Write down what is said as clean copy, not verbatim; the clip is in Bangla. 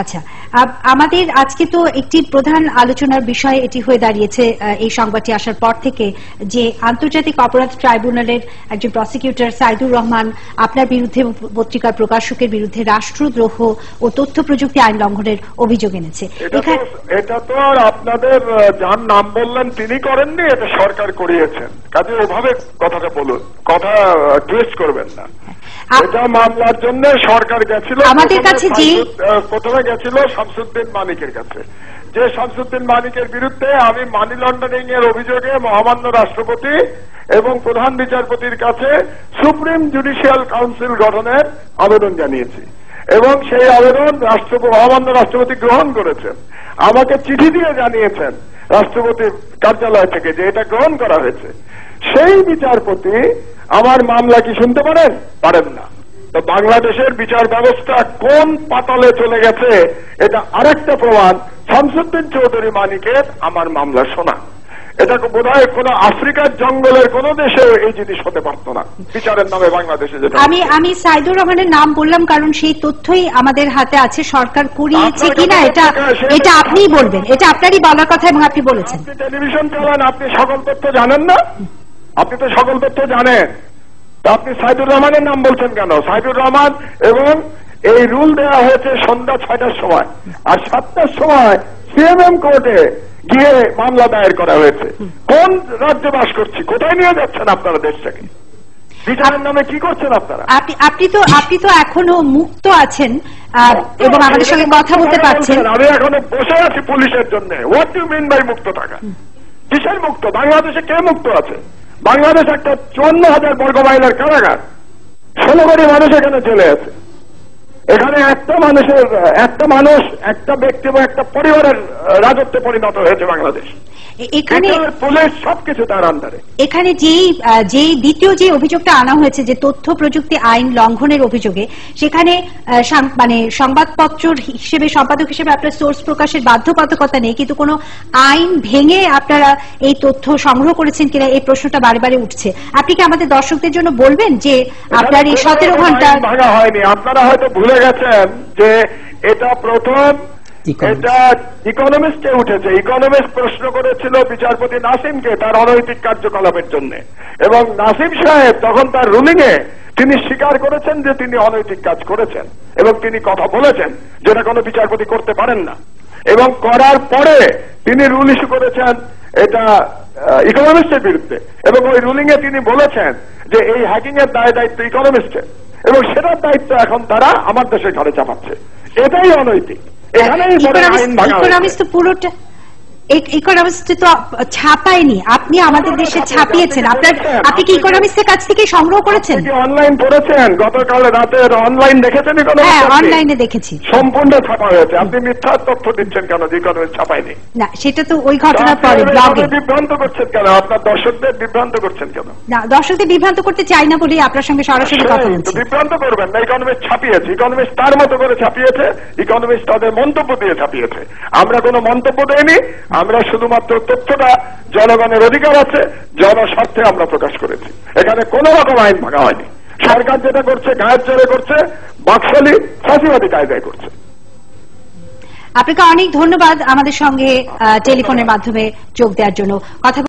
আচ্ছা, আমাদের আজকে তো একটি প্রধান আলোচনার বিষয় এটি হয়ে দাঁড়িয়েছে এই সংবাদটি আসার পর থেকে যে আন্তর্জাতিক অপরাধ ট্রাইব্যুনালের একজন প্রসিকিউটর সাইদুর রহমান আপনার বিরুদ্ধে পত্রিকার প্রকাশকের বিরুদ্ধে রাষ্ট্রদ্রোহ ও তথ্য প্রযুক্তি আইন লঙ্ঘনের অভিযোগ এনেছে। এটা তো আর আপনাদের যার নাম বললেন তিনি করেননি, এটা সরকার করিয়েছেন, কাজে ওভাবে কথাটা বলুন, কথা টুইস্ট করবেন না। এটা মামলার জন্য সরকার গেছিল, আমাদের কাছে যে প্রথমে গেছিল শামসুদ্দিন মানিকের কাছে, যে শামসুদ্দিন মানিকের বিরুদ্ধে আমি মানি লন্ডারিং এর অভিযোগে মহামান্য রাষ্ট্রপতি এবং প্রধান বিচারপতির কাছে সুপ্রিম জুডিশিয়াল কাউন্সিল গঠনের আবেদন জানিয়েছি এবং সেই আবেদন মহামান্য রাষ্ট্রপতি গ্রহণ করেছেন। আমাকে চিঠি দিয়ে জানিয়েছেন রাষ্ট্রপতির কার্যালয় থেকে যে এটা গ্রহণ করা হয়েছে। সেই বিচারপতি আমার মামলা কি শুনতে পারেন না। তো বাংলাদেশের বিচার ব্যবস্থা কোন পাতালে চলে গেছে এটা আরেকটা প্রমাণ শামসুদ্দিন চৌধুরী মানিকের আমার মামলা শোনা। এটা বোধহয় কোন আফ্রিকার জঙ্গলের কোন দেশে এই জিনিস হতে পারত না বিচারের নামে বাংলাদেশে। যেটা আমি সাইদুর রহমানের নাম বললাম কারণ সেই তথ্যই আমাদের হাতে আছে, সরকার করিয়েছে কিনা এটা আপনিই বলবেন, এটা আপনারই বলার কথা এবং আপনি বলেছেন। আপনি টেলিভিশন চালান, আপনি সকল তথ্য জানেন না? আপনি তো সকল তথ্য জানেন, তা আপনি সাইদুর রহমানের নাম বলছেন কেন? সাইদুর রহমান এবং এই রুল দেওয়া হয়েছে সন্ধ্যা 6টার সময়, আর 7টার সময় সিএমএম কোর্টে গিয়ে মামলা দায়ের করা হয়েছে। কোন রাজ্যে বাস করছি, কোথায় নিয়ে যাচ্ছেন আপনারা দেশটাকে? বিচারের নামে কি করছেন আপনারা? আপনি তো এখনো মুক্ত আছেন এবং আমাদের সঙ্গে কথা বলতে পারছেন। আমি এখনো বসে আছি পুলিশের জন্য। হোয়াট ডু মিন বাই মুক্ত থাকা? কিসের মুক্ত? বাংলাদেশে কে মুক্ত আছে? বাংলাদেশ একটা 54,000 বর্গ মাইলের কারাগার, 16 কোটি মানুষ এখানে চলে আছে। এখানে একটা মানুষ একটা ব্যক্তি বা একটা পরিবারের রাজত্বে পরিণত হয়েছে বাংলাদেশ। এখানে পুলিশ সবকিছু তার আন্ডারে। এখানে যে দ্বিতীয় যে অভিযোগটা আনা হয়েছে যে তথ্য প্রযুক্তি আইন লঙ্ঘনের অভিযোগে, সেখানে মানে সংবাদপত্র হিসেবে সম্পাদক হিসেবে আপনার সোর্স প্রকাশের বাধ্যবাধকতা নেই, কিন্তু কোনো আইন ভেঙে আপনারা এই তথ্য সংগ্রহ করেছেন কিনা এই প্রশ্নটা বারে বারে উঠছে। আপনি কি আমাদের দর্শকদের জন্য বলবেন যে আপনার এই 17 ঘন্টা ভাঙা হয়নি? আপনারা হয়তো ভুলে গেছেন যে এটা প্রথম এটা ইকোনমিস্টে উঠেছে। ইকোনমিস্ট প্রশ্ন করেছিল বিচারপতি নাসিমকে তার অনৈতিক কার্যকলাপের জন্য, এবং নাসিম সাহেব তখন তার রুলিং এ তিনি স্বীকার করেছেন যে তিনি অনৈতিক কাজ করেছেন এবং তিনি কথা বলেছেন যেটা কোনো বিচারপতি করতে পারেন না। এবং করার পরে তিনি রুল ইস্যু করেছেন এটা ইকোনমিস্টের বিরুদ্ধে, এবং ওই রুলিং এ তিনি বলেছেন যে এই হ্যাকিং এর দায়িত্ব ইকোনমিস্টের, এবং সেটার দায়িত্ব এখন তারা আমার দেশের ঘরে চাপাচ্ছে। এটাই অনৈতিক। এখানেই ইকোনমিস্ট তো পুরোটা ইকোনমিস্ট তো ছাপায়নি, আপনি আমাদের দেশে ছাপিয়েছেন। আপনি কি ইকোনমিস্টের কাছ থেকে সংগ্রহ করেছেন? অনলাইন পড়েছেন? গতকাল রাতের অনলাইন দেখেছেন? হ্যাঁ, অনলাইনে দেখেছি। সম্পূর্ণ ছাপা হয়েছে। আপনি মিথ্যা তথ্য দিচ্ছেন কেন যে ইকোনমিস্ট ছাপায়নি? না, সেটা তো ওই ঘটনার পরে ব্লগে বিভ্রান্ত করছেন কেন? আপনার দর্শকদের বিভ্রান্ত করছেন কেন? না, দর্শকদের বিভ্রান্ত করতে চাই না বলেই আপনার সঙ্গে সরাসরি কথা বলছি। বিভ্রান্ত করবেন না। ইকোনমিস্ট ছাপিয়েছে, ইকোনমিস্ট তার মতো করে ছাপিয়েছে, ইকোনমিস্ট তাদের মন্তব্য দিয়ে ছাপিয়েছে। আমরা কোনো মন্তব্য দেইনি, আমরা শুধুমাত্র তথ্যটা জনগণের অধিকার আছে, জনস্বার্থে আমরা প্রকাশ করেছি। এখানে কোন রকম আইন ভাঙা হয়নি। সরকার যেটা করছে গায়ের জোরে করছে, বাকশালী ফাঁসিবাদী কায়দায় করছে। আপনাকে অনেক ধন্যবাদ আমাদের সঙ্গে টেলিফোনের মাধ্যমে যোগ দেওয়ার জন্য। কথা